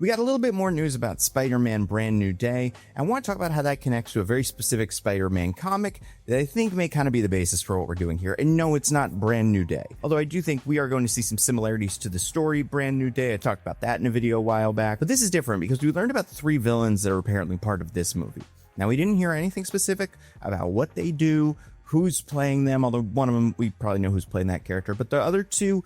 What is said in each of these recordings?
We got a little bit more news about Spider-Man Brand New Day. I want to talk about how that connects to a very specific Spider-Man comic that I think may kind of be the basis for what we're doing here. And no, it's not Brand New Day. Although I do think we are going to see some similarities to the story Brand New Day. I talked about that in a video a while back. But this is different because we learned about 3 villains that are apparently part of this movie. Now, we didn't hear anything specific about what they do, who's playing them, although one of them, we probably know who's playing that character. But the other 2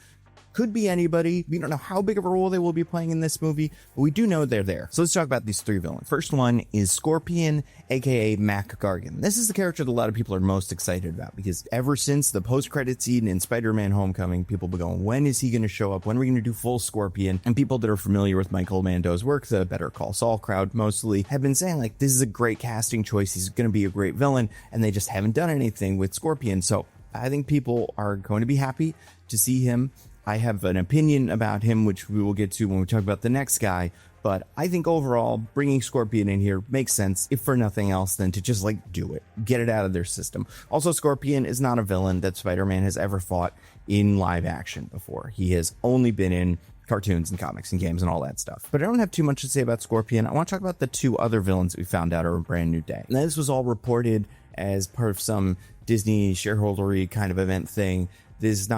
could be anybody. We don't know how big of a role they will be playing in this movie, but we do know they're there. So let's talk about these 3 villains. First one is Scorpion, aka Mac Gargan. This is the character that a lot of people are most excited about because ever since the post-credit scene in Spider-Man Homecoming, people have been going, when is he going to show up? When are we going to do full Scorpion? And people that are familiar with Michael Mando's work, the Better Call Saul crowd mostly, have been saying like, this is a great casting choice. He's going to be a great villain. And they just haven't done anything with Scorpion. So I think people are going to be happy to see him. I have an opinion about him, which we will get to when we talk about the next guy. But I think overall, bringing Scorpion in here makes sense, if for nothing else than to just like do it, get it out of their system. Also, Scorpion is not a villain that Spider-Man has ever fought in live action before. He has only been in cartoons and comics and games and all that stuff. But I don't have too much to say about Scorpion. I want to talk about the 2 other villains that we found out are a Brand New Day. Now, this was all reported as part of some Disney shareholdery kind of event thing. There's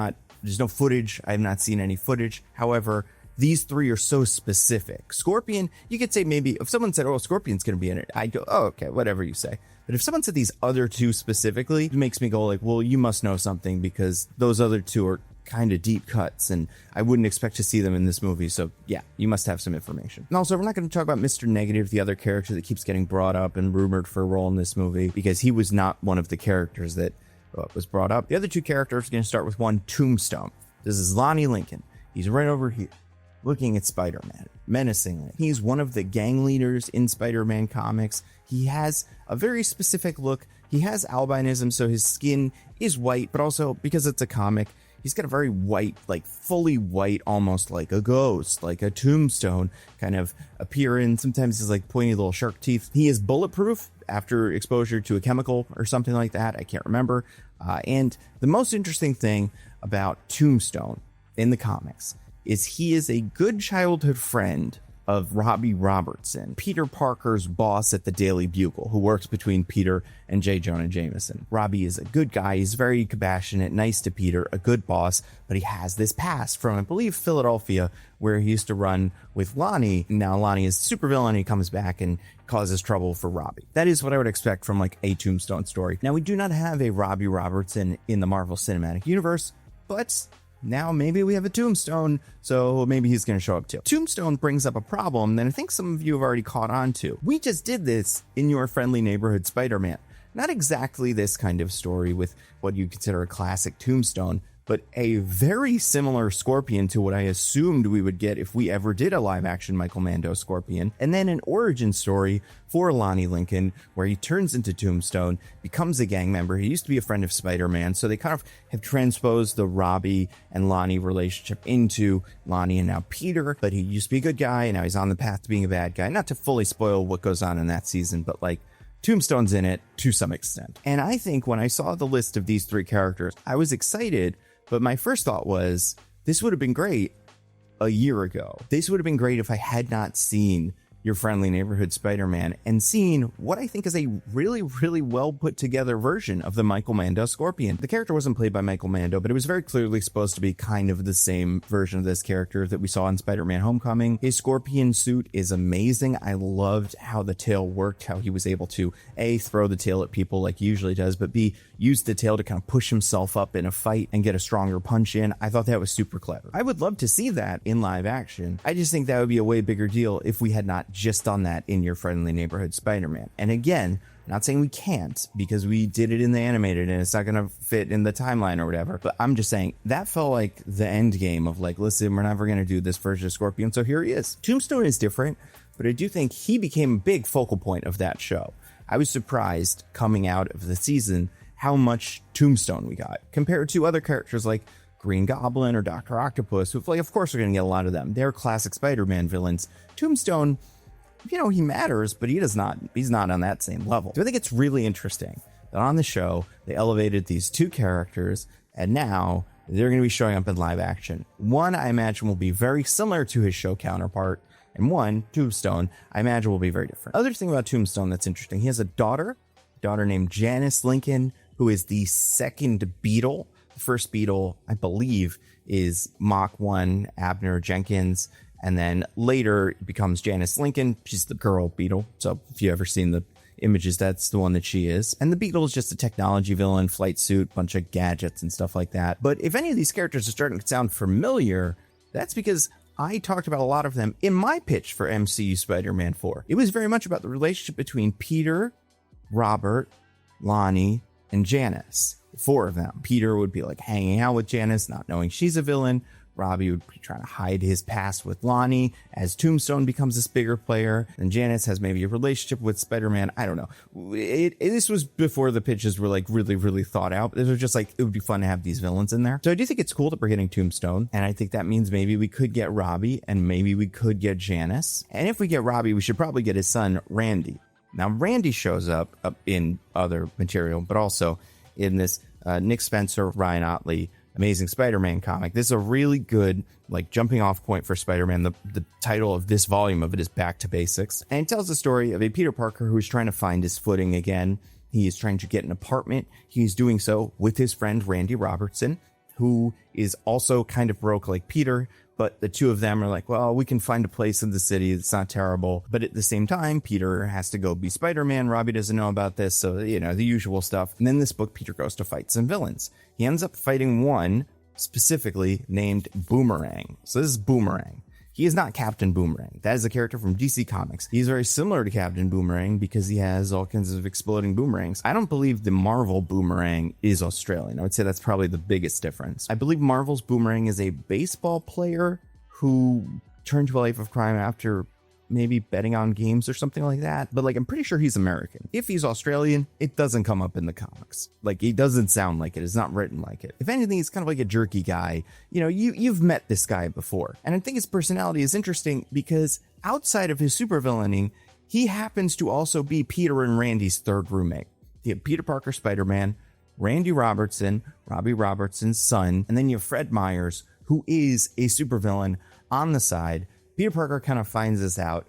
no footage. I have not seen any footage. However, these 3 are so specific. Scorpion, you could say maybe if someone said, oh, Scorpion's going to be in it, I'd go, oh, okay, whatever you say. But if someone said these other 2 specifically, it makes me go like, well, you must know something because those other 2 are kind of deep cuts and I wouldn't expect to see them in this movie. So yeah, you must have some information. And also, we're not going to talk about Mr. Negative, the other character that keeps getting brought up and rumored for a role in this movie, because he was not one of the characters that was brought up. The other 2 characters are going to start with one, Tombstone. This is Lonnie Lincoln. He's right over here looking at Spider-Man menacingly. He's one of the gang leaders in Spider-Man comics. He has a very specific look. He has albinism, so his skin is white, but also because it's a comic, he's got a very white, like fully white, almost like a ghost, like a Tombstone kind of appearance. Sometimes he's like pointy little shark teeth. He is bulletproof after exposure to a chemical or something like that. I can't remember. And the most interesting thing about Tombstone in the comics is he is a good childhood friend of Robbie Robertson, Peter Parker's boss at the Daily Bugle, who works between Peter and J. Jonah Jameson. Robbie is a good guy. He's very compassionate, nice to Peter, a good boss, but he has this past from, I believe, Philadelphia, where he used to run with Lonnie. Now Lonnie is supervillain. He comes back and causes trouble for Robbie. That is what I would expect from like a Tombstone story. Now, we do not have a Robbie Robertson in the Marvel Cinematic Universe, but now maybe we have a Tombstone, so maybe he's going to show up too. Tombstone brings up a problem that I think some of you have already caught on to. We just did this in Your Friendly Neighborhood Spider-Man. Not exactly this kind of story with what you consider a classic Tombstone, but a very similar Scorpion to what I assumed we would get if we ever did a live-action Michael Mando Scorpion, and then an origin story for Lonnie Lincoln, where he turns into Tombstone, becomes a gang member. He used to be a friend of Spider-Man, so they kind of have transposed the Robbie and Lonnie relationship into Lonnie and now Peter, but he used to be a good guy, and now he's on the path to being a bad guy. Not to fully spoil what goes on in that season, but like, Tombstone's in it to some extent. And I think when I saw the list of these 3 characters, I was excited. But my first thought was, this would have been great a year ago. This would have been great if I had not seen Your Friendly Neighborhood Spider-Man and seen what I think is a really, really well put together version of the Michael Mando Scorpion. The character wasn't played by Michael Mando, but it was very clearly supposed to be kind of the same version of this character that we saw in Spider-Man Homecoming. His Scorpion suit is amazing. I loved how the tail worked, how he was able to A, throw the tail at people like he usually does, but B, use the tail to kind of push himself up in a fight and get a stronger punch in. I thought that was super clever. I would love to see that in live action. I just think that would be a way bigger deal if we had not just done that in Your Friendly Neighborhood Spider-Man. And again, not saying we can't, because we did it in the animated and it's not going to fit in the timeline or whatever, but I'm just saying that felt like the end game of like, listen, we're never going to do this version of Scorpion, so here he is. Tombstone is different, but I do think he became a big focal point of that show. I was surprised coming out of the season how much Tombstone we got compared to other characters like Green Goblin or Dr. Octopus, who, like, of course we're going to get a lot of them. They're classic Spider-Man villains. Tombstone, you know, he matters, but he's not on that same level. So I think it's really interesting that on the show, they elevated these 2 characters, and now they're going to be showing up in live action. One, I imagine, will be very similar to his show counterpart, and one, Tombstone, I imagine will be very different. Other thing about Tombstone that's interesting, he has a daughter named Janice Lincoln, who is the second Beetle. The first Beetle, I believe, is Mach 1 Abner Jenkins, and then later it becomes Janice Lincoln. She's the girl Beetle, so if you've ever seen the images, that's the one that she is. And the Beetle is just a technology villain, flight suit, bunch of gadgets and stuff like that. But if any of these characters are starting to sound familiar, that's because I talked about a lot of them in my pitch for MCU Spider-Man 4. It was very much about the relationship between Peter, Robert, Lonnie, and Janice. Four of them. Peter would be like hanging out with Janice, not knowing she's a villain. Robbie would be trying to hide his past with Lonnie as Tombstone becomes this bigger player. And Janice has maybe a relationship with Spider-Man. I don't know. This was before the pitches were like really, really thought out. This was just like, it would be fun to have these villains in there. So I do think it's cool that we're getting Tombstone. And I think that means maybe we could get Robbie and maybe we could get Janice. And if we get Robbie, we should probably get his son, Randy. Now, Randy shows up in other material, but also in this Nick Spencer, Ryan Ottley, Amazing Spider-Man comic. This is a really good like jumping off point for Spider-Man. The title of this volume of it is Back to Basics. And it tells the story of a Peter Parker who is trying to find his footing again. He is trying to get an apartment. He's doing so with his friend Randy Robertson, who is also kind of broke like Peter. But the two of them are like, well, we can find a place in the city. It's not terrible. But at the same time, Peter has to go be Spider-Man. Robbie doesn't know about this. So, the usual stuff. And then this book, Peter goes to fight some villains. He ends up fighting one specifically named Boomerang. So this is Boomerang. He is not Captain Boomerang. That is a character from DC Comics. He's very similar to Captain Boomerang because he has all kinds of exploding boomerangs. I don't believe the Marvel Boomerang is Australian. I would say that's probably the biggest difference. I believe Marvel's Boomerang is a baseball player who turned to a life of crime after maybe betting on games or something like that. But I'm pretty sure he's American. If he's Australian, it doesn't come up in the comics. He doesn't sound like it. It's not written like it. If anything, he's kind of like a jerky guy. You've met this guy before. And I think his personality is interesting because outside of his supervillaining, he happens to also be Peter and Randy's third roommate. You have Peter Parker, Spider-Man, Randy Robertson, Robbie Robertson's son, and then you have Fred Myers, who is a supervillain on the side. Peter Parker kind of finds this out.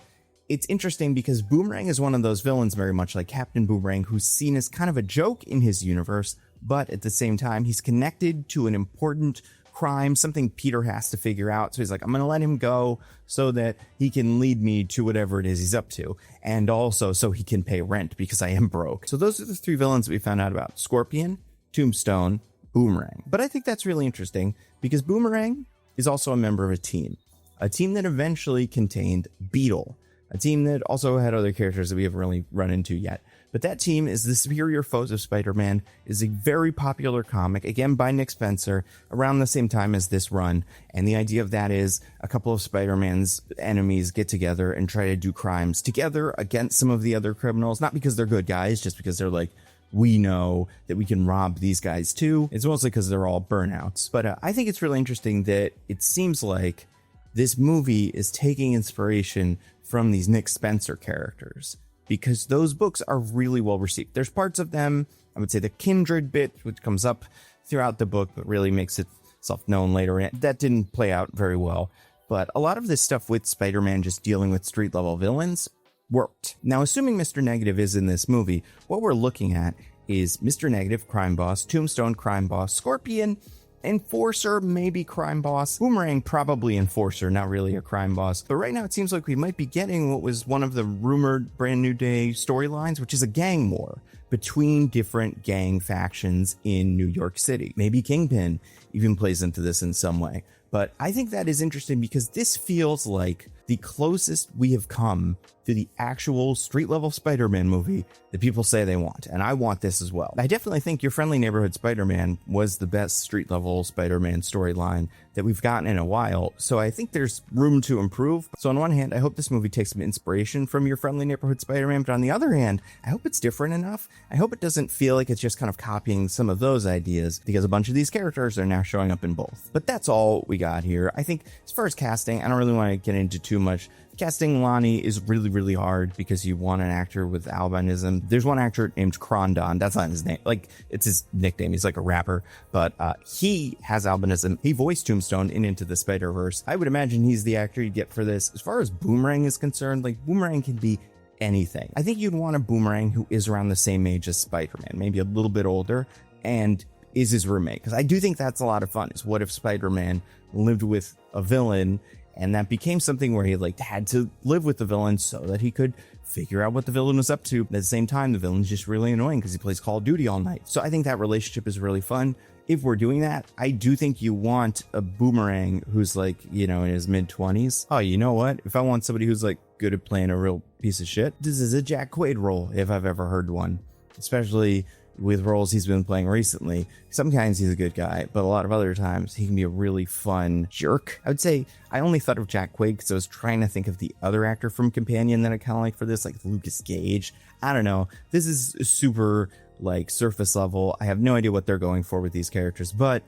It's interesting because Boomerang is one of those villains very much like Captain Boomerang, who's seen as kind of a joke in his universe, but at the same time, he's connected to an important crime, something Peter has to figure out. So he's like, I'm going to let him go so that he can lead me to whatever it is he's up to. And also so he can pay rent because I am broke. So those are the three villains that we found out about: Scorpion, Tombstone, Boomerang. But I think that's really interesting because Boomerang is also a member of a team that eventually contained Beetle, a team that also had other characters that we haven't really run into yet. But that team is the Superior Foes of Spider-Man, is a very popular comic, again by Nick Spencer, around the same time as this run. And the idea of that is a couple of Spider-Man's enemies get together and try to do crimes together against some of the other criminals, not because they're good guys, just because they're like, we know that we can rob these guys too. It's mostly because they're all burnouts. But I think it's really interesting that it seems like this movie is taking inspiration from these Nick Spencer characters because those books are really well received. There's parts of them, I would say the Kindred bit, which comes up throughout the book, but really makes itself known later. That didn't play out very well. But a lot of this stuff with Spider-Man just dealing with street level villains worked. Now, assuming Mr. Negative is in this movie, what we're looking at is Mr. Negative, crime boss, Tombstone, crime boss, Scorpion, Enforcer, maybe crime boss, Boomerang, probably Enforcer, not really a crime boss. But right now it seems like we might be getting what was one of the rumored Brand New Day storylines, which is a gang war between different gang factions in New York City. Maybe Kingpin even plays into this in some way. But I think that is interesting because this feels like the closest we have come to the actual street level Spider-Man movie that people say they want. And I want this as well. I definitely think Your Friendly Neighborhood Spider-Man was the best street level Spider-Man storyline that we've gotten in a while. So I think there's room to improve. So on one hand, I hope this movie takes some inspiration from Your Friendly Neighborhood Spider-Man. But on the other hand, I hope it's different enough. I hope it doesn't feel like it's just kind of copying some of those ideas because a bunch of these characters are now showing up in both. But that's all we got here. I think as far as casting, I don't really want to get into too much. Casting Lonnie is really, really hard because you want an actor with albinism. There's one actor named Crondon. That's not his name. Like, it's his nickname. He's like a rapper, but he has albinism. He voiced Tombstone in Into the Spider-Verse. I would imagine he's the actor you'd get for this. As far as Boomerang is concerned, like, Boomerang can be anything. I think you'd want a Boomerang who is around the same age as Spider-Man, maybe a little bit older, and is his roommate. Because I do think that's a lot of fun, is what if Spider-Man lived with a villain and that became something where he like had to live with the villain so that he could figure out what the villain was up to. At the same time, the villain's just really annoying because he plays Call of Duty all night. So I think that relationship is really fun. If we're doing that, I do think you want a Boomerang who's like, you know, in his mid-20s. Oh, you know what? If I want somebody who's like good at playing a real piece of shit, this is a Jack Quaid role, if I've ever heard one. Especially with roles he's been playing recently. Sometimes he's a good guy, but a lot of other times he can be a really fun jerk. I would say I only thought of Jack Quaid because I was trying to think of the other actor from Companion that I kind of like for this, like Lucas Gage. I don't know. This is super like surface level. I have no idea what they're going for with these characters, but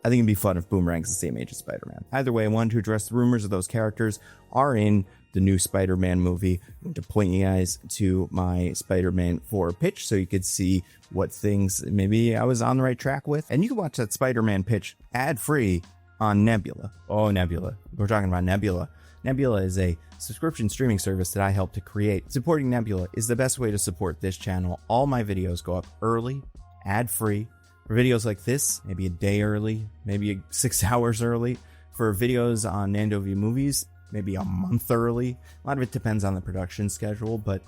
I think it'd be fun if Boomerang's the same age as Spider-Man. Either way, I wanted to address the rumors of those characters are in the new Spider-Man movie. I'm going to point you guys to my Spider-Man 4 pitch so you could see what things maybe I was on the right track with. And you can watch that Spider-Man pitch ad-free on Nebula. Oh, Nebula. We're talking about Nebula. Nebula is a subscription streaming service that I helped to create. Supporting Nebula is the best way to support this channel. All my videos go up early, ad-free. For videos like this, maybe a day early, maybe 6 hours early. For videos on Nando View Movies, maybe a month early. A lot of it depends on the production schedule, but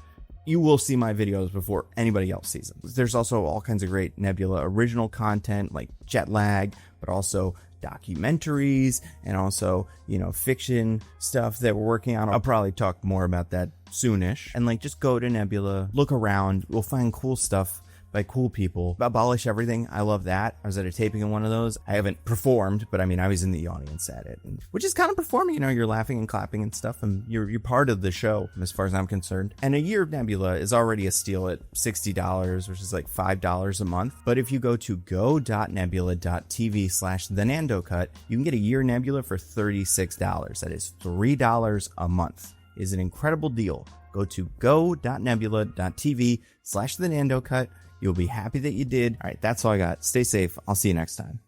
you will see my videos before anybody else sees them. There's also all kinds of great Nebula original content like Jet Lag, but also documentaries and also, you know, fiction stuff that we're working on. I'll probably talk more about that soonish. And like, just go to Nebula, look around, we'll find cool stuff by cool people. Abolish Everything, I love that. I was at a taping in one of those. I haven't performed, but I mean, I was in the audience at it, which is kind of performing. You know, you're laughing and clapping and stuff, and you're part of the show as far as I'm concerned. And a year of Nebula is already a steal at $60, which is like $5 a month. But if you go to go.nebula.tv/thenandocut, you can get a year Nebula for $36. That is $3 a month. It is an incredible deal. Go to go.nebula.tv/thenandocut. You'll be happy that you did. All right, that's all I got. Stay safe. I'll see you next time.